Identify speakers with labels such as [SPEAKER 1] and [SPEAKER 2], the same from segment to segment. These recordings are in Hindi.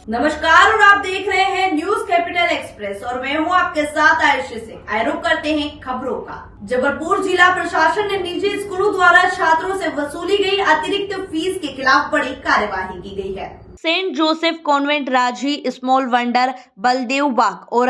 [SPEAKER 1] नमस्कार और आप देख रहे हैं न्यूज कैपिटल एक्सप्रेस और मैं हूं आपके साथ आयुषी सिंह। आए रुख करते हैं खबरों का। जबलपुर जिला प्रशासन ने निजी स्कूलों द्वारा छात्रों से वसूली गई अतिरिक्त फीस के खिलाफ बड़ी कार्यवाही की गई है। सेंट जोसेफ कॉन्वेंट, राजी, स्मॉल वंडर, बलदेव बाग और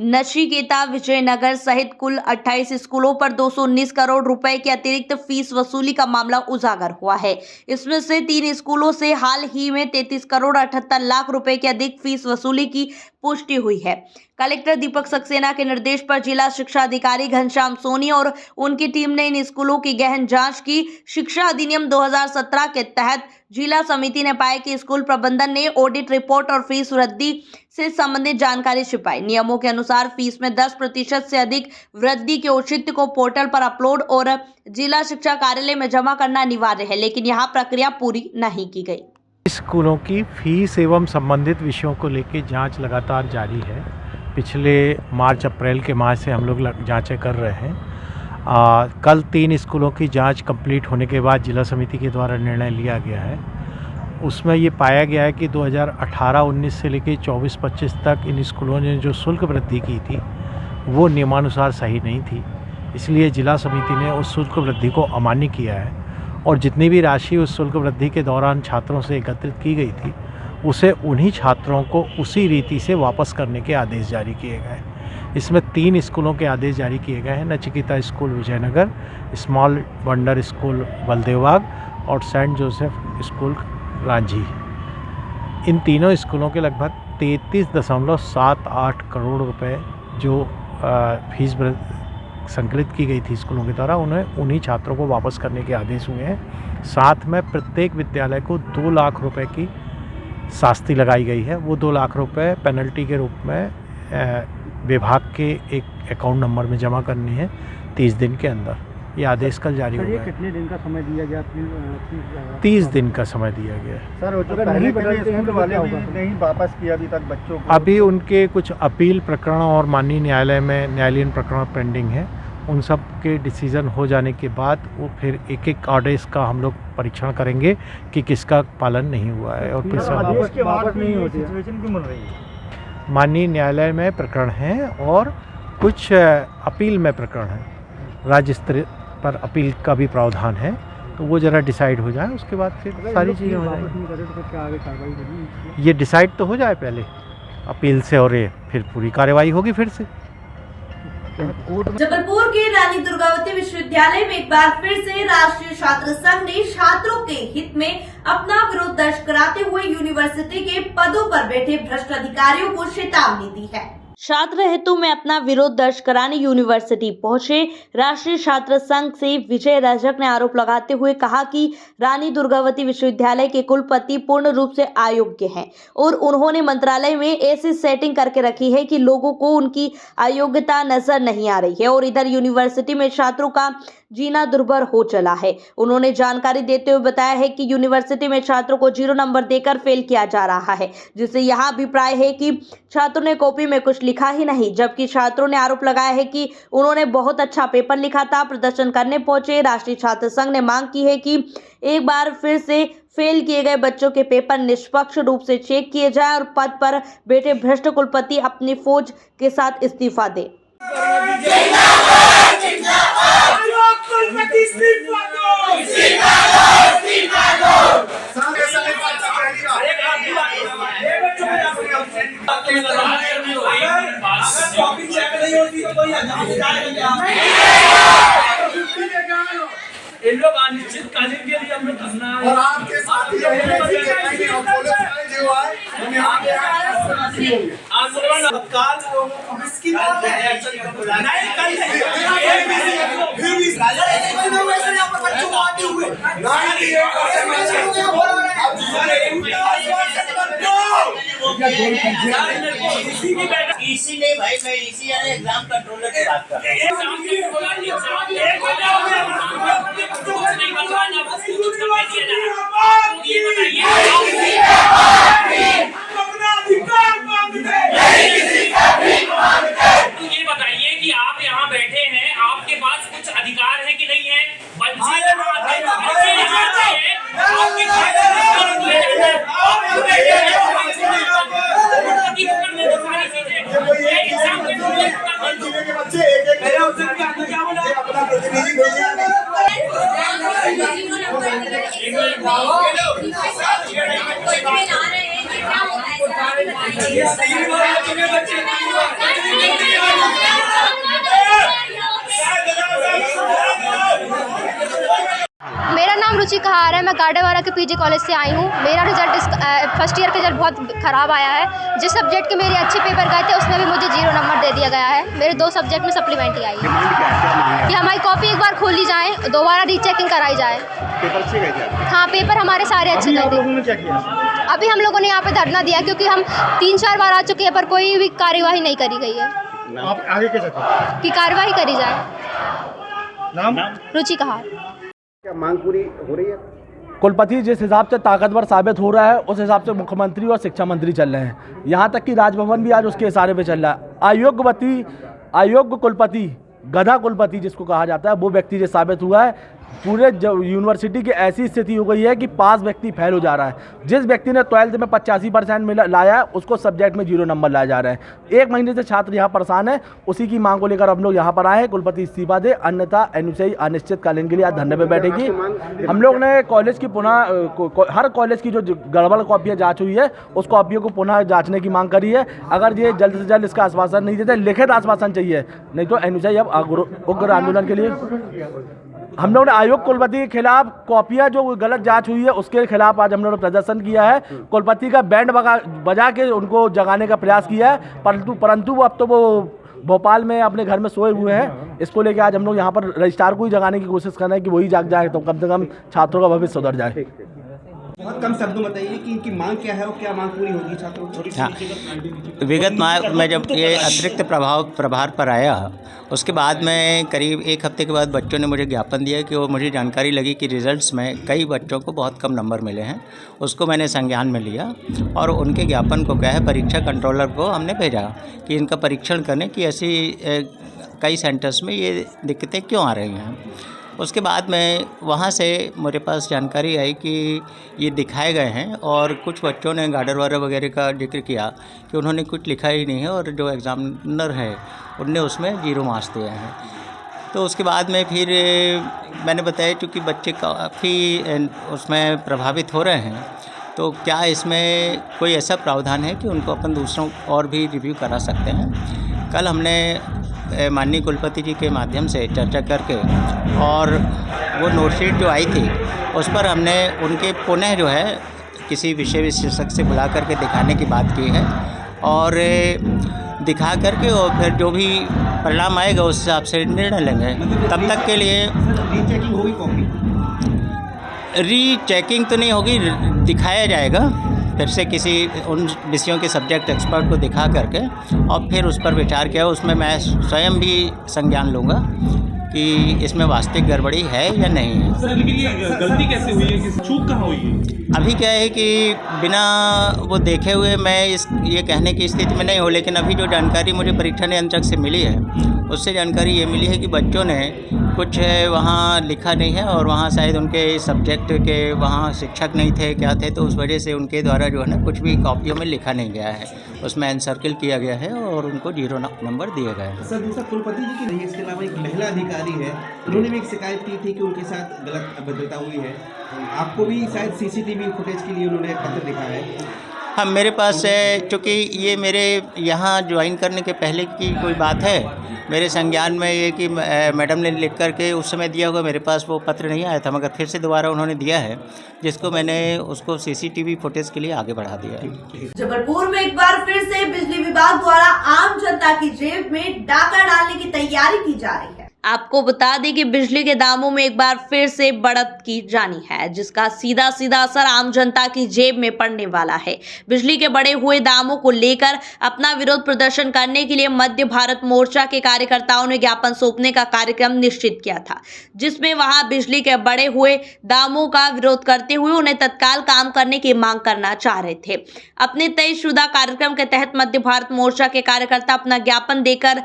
[SPEAKER 1] नचिकेता विजयनगर सहित कुल 28 स्कूलों पर 219 करोड़ रुपए की अतिरिक्त फीस वसूली का मामला उजागर हुआ है। इसमें से 3 स्कूलों से हाल ही में 33 करोड़ 78 लाख रुपए की अधिक फीस वसूली की पुष्टि हुई है। कलेक्टर दीपक सक्सेना के निर्देश पर जिला शिक्षा अधिकारी घनश्याम सोनी और उनकी टीम ने इन स्कूलों की गहन जांच की। शिक्षा अधिनियम 2017 के तहत जिला समिति ने पाया कि स्कूल प्रबंधन ने ऑडिट रिपोर्ट और फीस वृद्धि से संबंधित जानकारी छिपाई। नियमों के अनुसार फीस में 10% से अधिक वृद्धि के औचित्य को पोर्टल पर अपलोड और जिला शिक्षा कार्यालय में जमा करना अनिवार्य है, लेकिन यहाँ प्रक्रिया पूरी नहीं की गई।
[SPEAKER 2] स्कूलों की फीस एवं संबंधित विषयों को लेकर जांच लगातार जारी है। पिछले मार्च अप्रैल के माह से हम लोग जांचें कर रहे हैं। कल 3 स्कूलों की जांच कंप्लीट होने के बाद जिला समिति के द्वारा निर्णय लिया गया है। उसमें ये पाया गया है कि 2018-19 से लेकर 24-25 तक इन स्कूलों ने जो शुल्क वृद्धि की थी वो नियमानुसार सही नहीं थी। इसलिए जिला समिति ने उस शुल्क वृद्धि को अमान्य किया है और जितनी भी राशि उस शुल्क वृद्धि के दौरान छात्रों से एकत्रित की गई थी उसे उन्हीं छात्रों को उसी रीति से वापस करने के आदेश जारी किए गए। इसमें 3 स्कूलों के आदेश जारी किए गए हैं, Nachiketa school Vijaynagar, small wonder school Baldevbagh और सेंट जोसेफ स्कूल रांझी। इन तीनों स्कूलों के लगभग 33.78 करोड़ रुपए जो फीस संकलित की गई थी स्कूलों के द्वारा उन्हीं छात्रों को वापस करने के आदेश हुए हैं। साथ में प्रत्येक विद्यालय को 2 लाख रुपए की शास्ति लगाई गई है। वो 2 लाख रुपए पेनल्टी के रूप में विभाग के एक अकाउंट नंबर में जमा करनी है 30 दिन के अंदर। ये आदेश कल जारी हुआ है।
[SPEAKER 3] कितने दिन का समय दिया गया?
[SPEAKER 2] 30 दिन का समय दिया गया है।
[SPEAKER 3] सर, अगर नहीं बदलते हैं तो वाले नहीं वापस किया अभी तक बच्चों को।
[SPEAKER 2] अभी उनके कुछ अपील प्रकरण और माननीय न्यायालय में न्यायालयीन प्रकरण पेंडिंग है। उन सब के डिसीजन हो जाने के बाद वो फिर एक आदेश का हम लोग परीक्षण करेंगे कि किसका पालन नहीं हुआ है और किस
[SPEAKER 3] सिचुएशन क्यों बन रही है।
[SPEAKER 2] माननीय न्यायालय में प्रकरण हैं और कुछ अपील में प्रकरण हैं। राज्य स्तर पर अपील का भी प्रावधान है, तो वो ज़रा डिसाइड हो जाए, उसके बाद फिर सारी चीज़ें हो जाएंगी। ये डिसाइड तो हो जाए पहले अपील से और ये फिर पूरी कार्रवाई होगी फिर से।
[SPEAKER 1] जबलपुर के रानी दुर्गावती विश्वविद्यालय में एक बार फिर से राष्ट्रीय छात्र संघ ने छात्रों के हित में अपना विरोध दर्ज कराते हुए यूनिवर्सिटी के पदों पर बैठे भ्रष्ट अधिकारियों को चेतावनी दी है। छात्र हेतु में अपना विरोध दर्ज कराने यूनिवर्सिटी पहुंचे राष्ट्रीय छात्र संघ से विजय रजक ने आरोप लगाते हुए कहा कि रानी दुर्गावती विश्वविद्यालय के कुलपति पूर्ण रूप से अयोग्य हैं और उन्होंने मंत्रालय में ऐसी सेटिंग करके रखी है कि लोगों को उनकी अयोग्यता नजर नहीं आ रही है और इधर यूनिवर्सिटी में छात्रों का जीना दुर्भर हो चला है। उन्होंने जानकारी देते हुए बताया है कि यूनिवर्सिटी में छात्रों को 0 नंबर देकर फेल किया जा रहा है, जिससे यह अभिप्राय है कि छात्रों ने कॉपी में कुछ लिखा ही नहीं, जबकि छात्रों ने आरोप लगाया है कि उन्होंने बहुत अच्छा पेपर लिखा था। प्रदर्शन करने पहुंचे राष्ट्रीय छात्र संघ ने मांग की है कि एक बार फिर से फेल किए गए बच्चों के पेपर निष्पक्ष रूप से चेक किए जाए और पद पर बैठे भ्रष्ट कुलपति अपनी फौज के साथ इस्तीफा दे।
[SPEAKER 4] इन लोग अनिश्चितकालीन के लिए हम लोग करना है
[SPEAKER 5] और आपके साथी आंदोलन तत्काल इसकी नहीं
[SPEAKER 6] इसी नहीं भाई, मैं इसी एग्जाम कंट्रोलर की बात कर रहा
[SPEAKER 4] ये बताइए कि आप यहाँ बैठे हैं, आपके पास कुछ अधिकार है कि नहीं है? बच्चे
[SPEAKER 7] मेरा नाम रुचि कहार है। मैं गाडेवारा के पीजी कॉलेज से आई हूँ। मेरा रिजल्ट फर्स्ट ईयर का रिजल्ट बहुत ख़राब आया है। जिस सब्जेक्ट के मेरे अच्छे पेपर गए थे उसमें भी मुझे 0 नंबर दे दिया गया है। मेरे 2 सब्जेक्ट में सप्लीमेंट्री आई है कि हमारी कॉपी एक बार खोली जाए, दोबारा रीचेकिंग कराई जाए।
[SPEAKER 3] पेपर अच्छे गए थे?
[SPEAKER 7] हाँ, पेपर हमारे सारे अच्छे गए थे।
[SPEAKER 3] क्या किया?
[SPEAKER 7] अभी हम लोगों ने यहाँ पे धरना दिया क्योंकि हम 3-4 बार आ चुके हैं पर कोई भी कार्यवाही नहीं करी गई है
[SPEAKER 3] आप आगे क्या चाहते हैं?
[SPEAKER 7] कि कार्यवाही करी जाए।
[SPEAKER 3] नाम?
[SPEAKER 7] रुचि कहार।
[SPEAKER 3] क्या मांग पूरी हो रही है?
[SPEAKER 8] कुलपति जिस हिसाब से ताकतवर साबित हो रहा है उस हिसाब से मुख्यमंत्री और शिक्षा मंत्री चल रहे हैं। यहाँ तक कि राजभवन भी आज उसके इशारे पे चल रहा है। अयोग्य कुलपति, गधा कुलपति जिसको कहा जाता है, वो व्यक्ति जो साबित हुआ है। पूरे यूनिवर्सिटी की ऐसी स्थिति हो गई है कि पास व्यक्ति फेल हो जा रहा है। जिस व्यक्ति ने 12th में 85% लाया है उसको सब्जेक्ट में 0 नंबर लाया जा रहा है। 1 महीने से छात्र यहाँ परेशान है। उसी की मांग को लेकर हम लोग यहाँ पर आए हैं। कुलपति इस्तीफा दे, अन्यथा एनयूसीआई अनिश्चितकालीन के लिए आज धरने पे बैठेगी। हम लोग ने कॉलेज की हर कॉलेज की जो गड़बड़ कॉपियाँ जाँच हुई है उस कॉपियों को पुनः जाँचने की मांग करी है। अगर ये जल्द से जल्द इसका आश्वासन नहीं देते, लिखित आश्वासन चाहिए, नहीं तो एनयूसीआई अब उग्र आंदोलन के लिए हम लोग ने आयोग कुलपति के खिलाफ कॉपियां जो गलत जांच हुई है उसके खिलाफ आज हम लोगों ने प्रदर्शन किया है। कुलपति का बैंड बजा के उनको जगाने का प्रयास किया है, परंतु अब तो वो भोपाल में अपने घर में सोए हुए हैं। इसको लेकर आज हम लोग यहाँ पर रजिस्ट्रार को ही जगाने की कोशिश कर रहे हैं कि वही जाग जाए तो कम से कम छात्रों का भविष्य सुधर जाए।
[SPEAKER 3] बहुत कम शब्दों में बताइए कि इनकी मांग क्या है और क्या मांग पूरी होगी छात्रों की?
[SPEAKER 6] हाँ, विगत माह में जब ये अतिरिक्त प्रभार पर आया उसके बाद में करीब 1 हफ्ते के बाद बच्चों ने मुझे ज्ञापन दिया कि वो मुझे जानकारी लगी कि रिजल्ट्स में कई बच्चों को बहुत कम नंबर मिले हैं। उसको मैंने संज्ञान में लिया और उनके ज्ञापन को क्या है परीक्षा कंट्रोलर को हमने भेजा कि इनका परीक्षण करने की ऐसी कई सेंटर्स में ये दिक्कतें क्यों आ रही हैं। उसके बाद में वहाँ से मेरे पास जानकारी आई कि ये दिखाए गए हैं और कुछ बच्चों ने गाडरवारा वगैरह का जिक्र किया कि उन्होंने कुछ लिखा ही नहीं है और जो एग्ज़ामिनर है उनने उसमें 0 मार्क्स दिए हैं। तो उसके बाद में फिर मैंने बताया चूँकि बच्चे काफ़ी उसमें प्रभावित हो रहे हैं तो क्या इसमें कोई ऐसा प्रावधान है कि उनको अपन दूसरों और भी रिव्यू करा सकते हैं। कल हमने माननीय कुलपति जी के माध्यम से चर्चा करके और वो नोटशीट जो आई थी उस पर हमने उनके पुनः जो है किसी विषय विशेषज्ञ से बुला करके दिखाने की बात की है और दिखा करके और फिर जो भी परिणाम आएगा उस हिसाब से निर्णय लेंगे। तब तक के लिए
[SPEAKER 3] रीचेकिंग होगी कॉपी?
[SPEAKER 6] रीचेकिंग तो नहीं होगी, दिखाया जाएगा फिर से किसी उन विषयों के सब्जेक्ट एक्सपर्ट को दिखा करके और फिर उस पर विचार किया। उसमें मैं स्वयं भी संज्ञान लूँगा कि इसमें वास्तविक गड़बड़ी है या नहीं है।
[SPEAKER 9] सर लेकिन ये गलती कैसे हुई है, चूक कहाँ हुई है?
[SPEAKER 6] अभी क्या है कि बिना वो देखे हुए मैं ये कहने की स्थिति में नहीं हूँ, लेकिन अभी जो जानकारी मुझे परीक्षा नियंत्रक से मिली है उससे जानकारी ये मिली है कि बच्चों ने कुछ वहाँ लिखा नहीं है और वहाँ शायद उनके सब्जेक्ट के वहाँ शिक्षक नहीं थे क्या थे, तो उस वजह से उनके द्वारा जो है ना कुछ भी कॉपियों में लिखा नहीं गया है, उसमें एनसर्किल किया गया है और उनको 0 नंबर दिए गए हैं।
[SPEAKER 10] सर दूसरा कुलपति जी की नहीं, इसके अलावा एक महिला अधिकारी है, उन्होंने भी एक शिकायत की थी कि उनके साथ गलत अभद्रता हुई है। आपको भी शायद सीसीटीवी फुटेज के लिए उन्होंने पत्र लिखा है।
[SPEAKER 6] हाँ, मेरे पास चूँकि ये मेरे यहाँ ज्वाइन करने के पहले की कोई बात है, मेरे संज्ञान में ये कि मैडम ने लिख करके उस समय दिया होगा, मेरे पास वो पत्र नहीं आया था, मगर फिर से दोबारा उन्होंने दिया है जिसको मैंने उसको सीसीटीवी फुटेज के लिए आगे बढ़ा दिया है।
[SPEAKER 1] जबलपुर में एक बार फिर से बिजली विभाग द्वारा आम जनता की जेब में डाका डालने की तैयारी की जा रही है। आपको बता दें कि बिजली के दामों में एक बार फिर से बढ़त की जानी है, जिसका सीधा सीधा असर आम जनता की जेब में पड़ने वाला है। बिजली के बढ़े हुए दामों को लेकर अपना विरोध प्रदर्शन करने के लिए मध्य भारत मोर्चा के कार्यकर्ताओं ने ज्ञापन सौंपने का कार्यक्रम निश्चित किया था, जिसमें वहां बिजली के बढ़े हुए दामों का विरोध करते हुए उन्हें तत्काल काम करने की मांग करना चाह रहे थे। अपने तयशुदा कार्यक्रम के तहत मध्य भारत मोर्चा के कार्यकर्ता अपना ज्ञापन देकर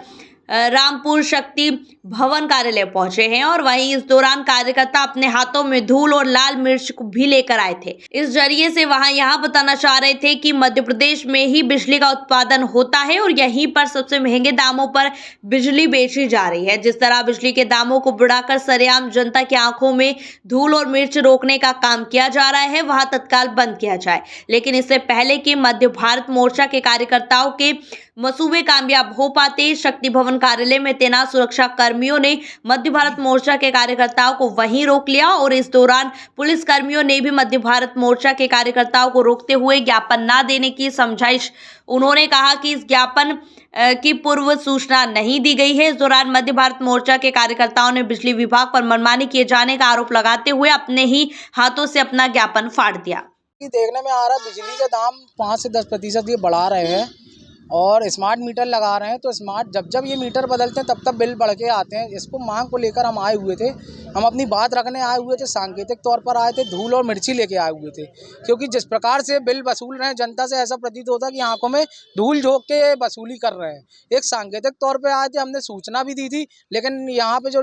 [SPEAKER 1] रामपुर शक्ति भवन कार्यालय पहुंचे हैं और वहीं इस दौरान कार्यकर्ता अपने हाथों में धूल और लाल मिर्च भी लेकर आए थे। इस जरिए से वहां यहां बताना चाह रहे थे कि मध्य प्रदेश में ही बिजली का उत्पादन होता है और यहीं पर सबसे महंगे दामों पर बिजली बेची जा रही है। जिस तरह बिजली के दामों को बढ़ाकर सरेआम जनता की आंखों में धूल और मिर्च रोकने का काम किया जा रहा है, वहां तत्काल बंद किया जाए। लेकिन इससे पहले कि मध्य भारत मोर्चा के कार्यकर्ताओं के मंसूबे कामयाब हो पाते, शक्ति भवन कार्यालय में तैनात सुरक्षा कर्मियों ने मध्य भारत मोर्चा के कार्यकर्ताओं को वहीं रोक लिया और इस दौरान पुलिस कर्मियों ने भी मध्य भारत मोर्चा के कार्यकर्ताओं को रोकते हुए ज्ञापन न देने की समझाइश। उन्होंने कहा कि इस ज्ञापन की पूर्व सूचना नहीं दी गई है। इस दौरान मध्य भारत मोर्चा के कार्यकर्ताओं ने बिजली विभाग पर मनमानी किए जाने का आरोप लगाते हुए अपने ही हाथों से अपना ज्ञापन फाड़ दिया।
[SPEAKER 11] देखने में आ रहा है बिजली के दाम 5 से 10% ये बढ़ा रहे हैं और स्मार्ट मीटर लगा रहे हैं। तो स्मार्ट जब ये मीटर बदलते हैं तब बिल बढ़ के आते हैं। इसको मांग को लेकर हम आए हुए थे, हम अपनी बात रखने आए हुए थे, सांकेतिक तौर पर आए थे, धूल और मिर्ची लेके आए हुए थे। क्योंकि जिस प्रकार से बिल वसूल रहे हैं जनता से, ऐसा प्रतीत होता है कि आंखों में धूल झोंक के वसूली कर रहे हैं। एक सांकेतिक तौर पर आए थे, हमने सूचना भी दी थी, लेकिन यहाँ पे जो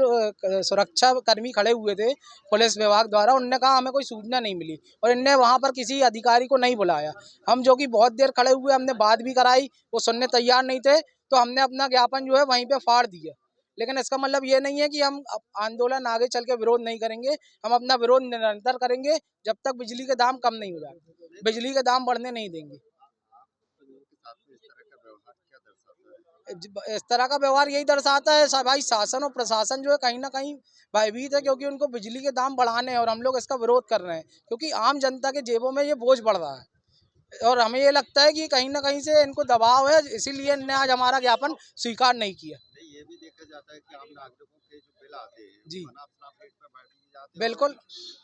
[SPEAKER 11] सुरक्षा कर्मी खड़े हुए थे पुलिस विभाग द्वारा, उनने कहा हमें कोई सूचना नहीं मिली और इनने वहाँ पर किसी अधिकारी को नहीं बुलाया। हम जो कि बहुत देर खड़े हुए, हमने बात भी कराई, वो सुनने तैयार नहीं थे, तो हमने अपना ज्ञापन जो है वहीं पे फाड़ दिया। लेकिन इसका मतलब ये नहीं है कि हम आंदोलन आगे चल के विरोध नहीं करेंगे। हम अपना विरोध निरंतर करेंगे जब तक बिजली के दाम कम नहीं हो जाते। बिजली के दाम बढ़ने नहीं देंगे। इस तरह का व्यवहार यही दर्शाता है भाई, शासन और प्रशासन जो है कहीं ना कहीं भयभीत है, क्योंकि उनको बिजली के दाम बढ़ाने हैं और हम लोग इसका विरोध कर रहे हैं क्योंकि आम जनता के जेबों में ये बोझ बढ़ रहा है। और हमें ये लगता है कि कहीं ना कहीं से इनको दबाव है, इसीलिए इन्होंने आज हमारा ज्ञापन स्वीकार नहीं किया।
[SPEAKER 10] ये भी देखा जाता है कि आम नागरिकों के जो बिल आते हैं
[SPEAKER 11] जी
[SPEAKER 10] जाते
[SPEAKER 11] बिल्कुल,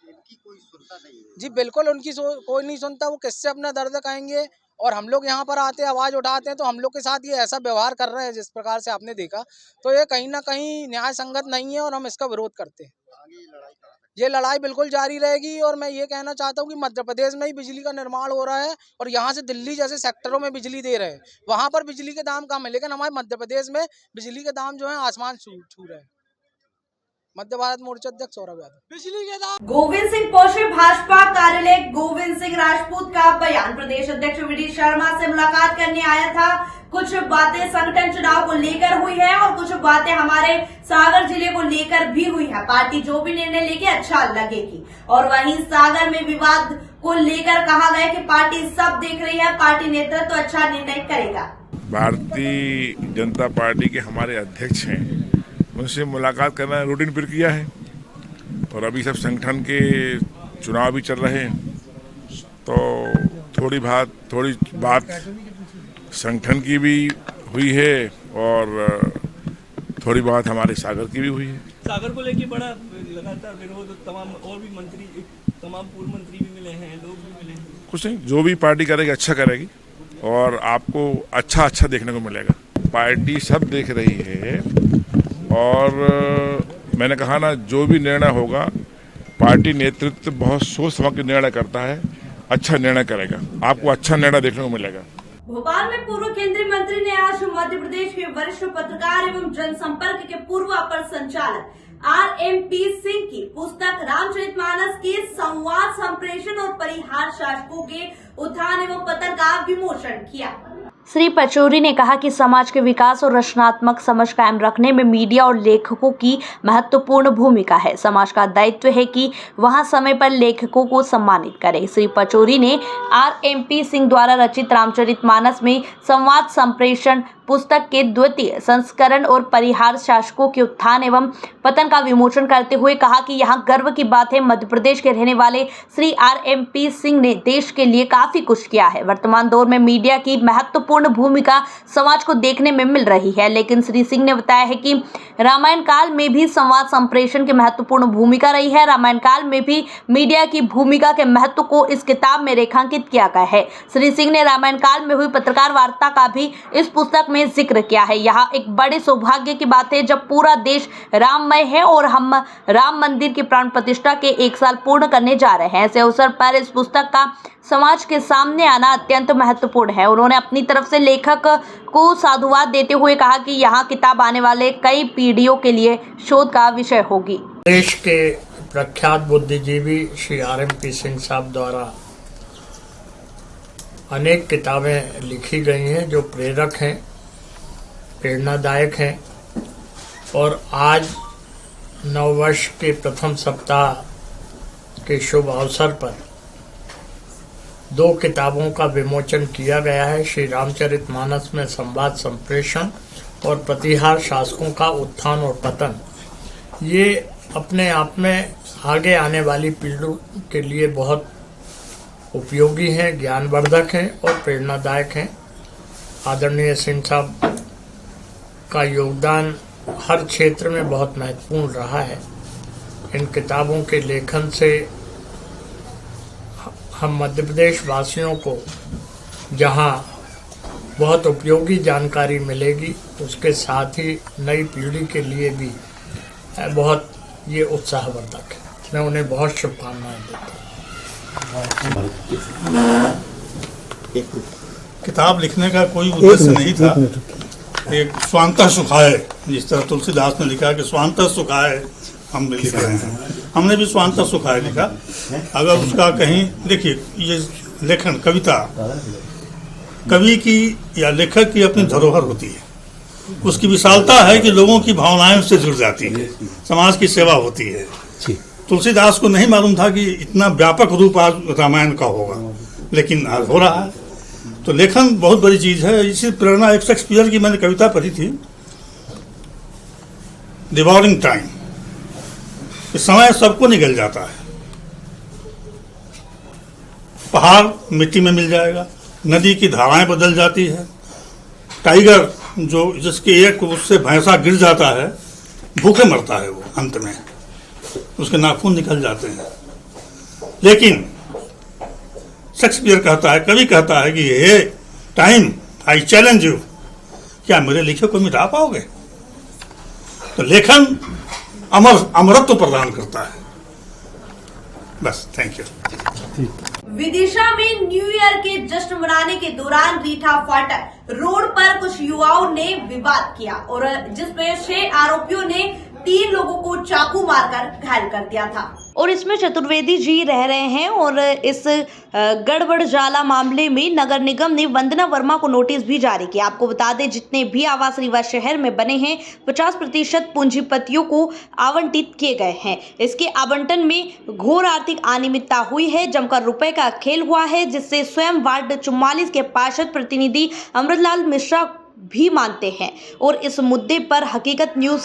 [SPEAKER 10] इनकी कोई सुनता नहीं है।
[SPEAKER 11] जी बिल्कुल, उनकी कोई नहीं सुनता। वो किससे अपना दर्द कहेंगे? और हम लोग यहाँ पर आते हैं, आवाज़ उठाते हैं, तो हम लोग के साथ ये ऐसा व्यवहार कर रहे हैं जिस प्रकार से आपने देखा, तो ये कहीं ना कहीं न्याय संगत नहीं है और हम इसका विरोध करते हैं। ये लड़ाई बिल्कुल जारी रहेगी और मैं ये कहना चाहता हूँ कि मध्य प्रदेश में ही बिजली का निर्माण हो रहा है और यहाँ से दिल्ली जैसे सेक्टरों में बिजली दे रहे हैं, वहाँ पर बिजली के दाम कम है, लेकिन हमारे मध्य प्रदेश में बिजली के दाम जो है आसमान छू रहे हैं। मध्य भारत मोर्चा अध्यक्ष सौरभ यादव। बिजली के दाम।
[SPEAKER 1] गोविंद सिंह पहुंचे भाजपा कार्यालय। गोविंद सिंह राजपूत का बयान। प्रदेश अध्यक्ष वीडी शर्मा से मुलाकात करने आया था। कुछ बातें संगठन चुनाव को लेकर हुई है और कुछ बातें हमारे सागर जिले को लेकर भी हुई है। पार्टी जो भी निर्णय लेके अच्छा लगेगी। और वहीं सागर में विवाद को लेकर कहा गया कि पार्टी सब देख रही है, पार्टी नेतृत्व तो अच्छा निर्णय करेगा।
[SPEAKER 12] भारतीय जनता पार्टी के हमारे अध्यक्ष हैं, उनसे मुलाकात करना रूटीन प्रक्रिया है और अभी सब संगठन के चुनाव भी चल रहे हैं, तो थोड़ी बात संगठन की भी हुई है और थोड़ी बात हमारे सागर की भी हुई है।
[SPEAKER 5] सागर को लेके बड़ा लगातार विरोध, तमाम और भी मंत्री, तमाम पूर्व मंत्री भी मिले हैं, लोग भी मिले हैं। कुछ
[SPEAKER 12] नहीं, जो भी पार्टी करेगी अच्छा करेगी और आपको अच्छा देखने को मिलेगा। पार्टी सब देख रही है और मैंने कहा ना, जो भी निर्णय होगा पार्टी नेतृत्व बहुत सोच समझ के निर्णय करता है, अच्छा निर्णय करेगा, आपको अच्छा निर्णय देखने को मिलेगा।
[SPEAKER 1] भोपाल में पूर्व केंद्रीय मंत्री ने आज मध्य प्रदेश के वरिष्ठ पत्रकार एवं जनसंपर्क के पूर्व अपर संचालक RMP सिंह की पुस्तक रामचरितमानस के संवाद संप्रेषण और परिहार शासकों के उत्थान एवं पतन का विमोचन किया। श्री पचौरी ने कहा कि समाज के विकास और रचनात्मक समझ कायम रखने में मीडिया और लेखकों की महत्वपूर्ण भूमिका है। समाज का दायित्व है कि वहां समय पर लेखकों को सम्मानित करे। श्री पचौरी ने RMP सिंह द्वारा रचित रामचरितमानस में संवाद संप्रेषण पुस्तक के द्वितीय संस्करण और परिहार शासकों के उत्थान एवं पतन का विमोचन करते हुए कहा कि यहाँ गर्व की बात है, मध्य प्रदेश के रहने वाले श्री RMP सिंह ने देश के लिए काफी कुछ किया है। वर्तमान दौर में मीडिया की महत्वपूर्ण भूमिका समाज को देखने में मिल रही है, लेकिन श्री सिंह ने बताया है कि रामायण काल में भी संवाद संप्रेषण की महत्वपूर्ण भूमिका रही है। रामायण काल में भी मीडिया की भूमिका के महत्व को इस किताब में रेखांकित किया गया है। श्री सिंह ने रामायण काल में हुई पत्रकार वार्ता का भी इस पुस्तक में जिक्र किया है। यहाँ एक बड़े सौभाग्य की बात है जब पूरा देश राममय है और हम राम मंदिर की प्राण प्रतिष्ठा के 1 साल पूर्ण करने जा रहे हैं। ऐसे अवसर पर इस पुस्तक का समाज के सामने आना अत्यंत महत्वपूर्ण है। उन्होंने अपनी तरफ से लेखक को साधुवाद देते हुए कहा कि यहाँ किताब आने वाले कई पीढ़ियों के लिए शोध का विषय होगी।
[SPEAKER 13] देश के प्रख्यात बुद्धिजीवी श्री RMP सिंह साहब द्वारा अनेक किताबें लिखी गई हैं जो प्रेरक हैं, प्रेरणादायक हैं, और आज नववर्ष के प्रथम सप्ताह के शुभ अवसर पर 2 किताबों का विमोचन किया गया है। श्री रामचरितमानस में संवाद संप्रेषण और प्रतिहार शासकों का उत्थान और पतन। ये अपने आप में आगे आने वाली पीढ़ियों के लिए बहुत उपयोगी हैं, ज्ञानवर्धक हैं और प्रेरणादायक हैं। आदरणीय सिंह साहब का योगदान हर क्षेत्र में बहुत महत्वपूर्ण रहा है। इन किताबों के लेखन से हम मध्य प्रदेश वासियों को जहां बहुत उपयोगी जानकारी मिलेगी, उसके साथ ही नई पीढ़ी के लिए भी बहुत ये उत्साहवर्धक है। मैं उन्हें बहुत शुभकामनाएं देता हूँ।
[SPEAKER 9] किताब लिखने का कोई उद्देश्य नहीं था। एक स्वांतः सुखाय, जिस तरह तुलसीदास ने लिखा कि स्वांतः सुखाय हम लिख रहे हैं, हमने भी स्वांतः सुखाय लिखा। अगर उसका कहीं देखिए, ये लेखन कविता कवि की या लेखक की अपनी धरोहर होती है। उसकी विशालता है कि लोगों की भावनाएं उससे जुड़ जाती है, समाज की सेवा होती है। तुलसीदास को नहीं मालूम था कि इतना व्यापक रूप आज रामायण का होगा, लेकिन आज हो रहा है। तो लेखन बहुत बड़ी चीज है। इसी प्रेरणा एक शेक्सपियर की मैंने कविता पढ़ी थी, डिवॉरिंग टाइम। इस समय सबको निगल जाता है। पहाड़ मिट्टी में मिल जाएगा, नदी की धाराएं बदल जाती है, टाइगर जो जिसके एक उससे भैंसा गिर जाता है भूखे मरता है, वो अंत में उसके नाखून निकल जाते हैं। लेकिन शेक्सपियर कहता है, कवि कहता है कि हे टाइम, आई चैलेंज यू, क्या मेरे लिखे को मिटा पाओगे? तो लेखन अमरत्व प्रदान करता है। बस, थैंक यू।
[SPEAKER 1] विदिशा में न्यू ईयर के जश्न मनाने के दौरान रीठा फाटक रोड पर कुछ युवाओं ने विवाद किया और जिसमें 6 आरोपियों ने 3 लोगों को चाकू मारकर घायल कर दिया था। और इसमें चतुर्वेदी जी रह रहे हैं और इस गड़बड़ जाला मामले में नगर निगम ने वंदना वर्मा को नोटिस भी जारी किया। आपको बता दें, जितने भी आवास रीवा शहर में बने हैं 50% पूंजीपतियों को आवंटित किए गए हैं। इसके आवंटन में घोर आर्थिक अनियमितता हुई है, जमकर रुपए का खेल हुआ है, जिससे स्वयं वार्ड 44 के पार्षद प्रतिनिधि अमृतलाल मिश्रा भी मानते हैं और इस मुद्दे पर हकीकत न्यूज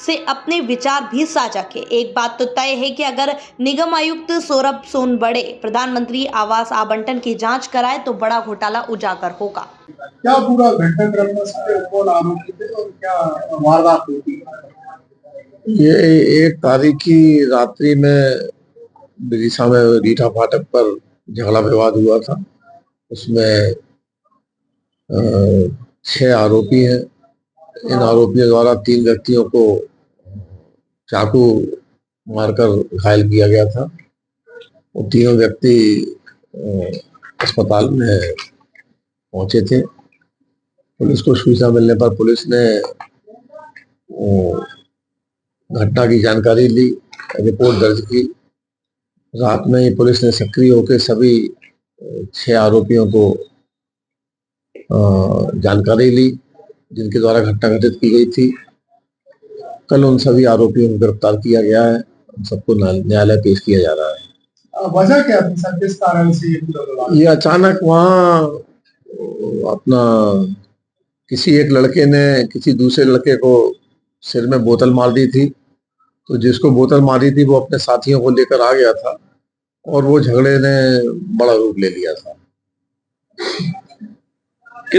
[SPEAKER 1] से अपने विचार भी साझा किए। एक बात तो तय है कि अगर निगम आयुक्त सौरभ सोनबड़े प्रधानमंत्री आवास आवंटन की जांच कराए तो बड़ा घोटाला उजागर होगा।
[SPEAKER 14] क्या पूरा घटनाक्रम में कौन आरोपी थे और क्या वारदात हुई?
[SPEAKER 15] ये 1 तारीख की रात्रि में विदिशा में रीठा फाटक पर झगड़ा विवाद हुआ था। उसमें 6 आरोपी हैं। इन आरोपियों द्वारा 3 व्यक्तियों को चाकू मारकर घायल किया गया था। वो तीनों व्यक्ति अस्पताल में पहुंचे थे। पुलिस को सूचना मिलने पर पुलिस ने घटना की जानकारी ली, रिपोर्ट दर्ज की। रात में ही पुलिस ने सक्रिय होकर सभी 6 आरोपियों को जानकारी ली जिनके द्वारा घटना घटित की गई थी। कल उन सभी आरोपियों को गिरफ्तार किया गया है। उन सबको न्यायालय पेश किया जा रहा है।
[SPEAKER 14] वजह क्या थी सर, किस कारण से
[SPEAKER 15] ये अचानक वहाँ अपना किसी एक लड़के ने किसी दूसरे लड़के को सिर में बोतल मार दी थी। तो जिसको बोतल मारी थी वो अपने साथियों को लेकर आ गया था और वो झगड़े ने बड़ा रूप ले लिया था।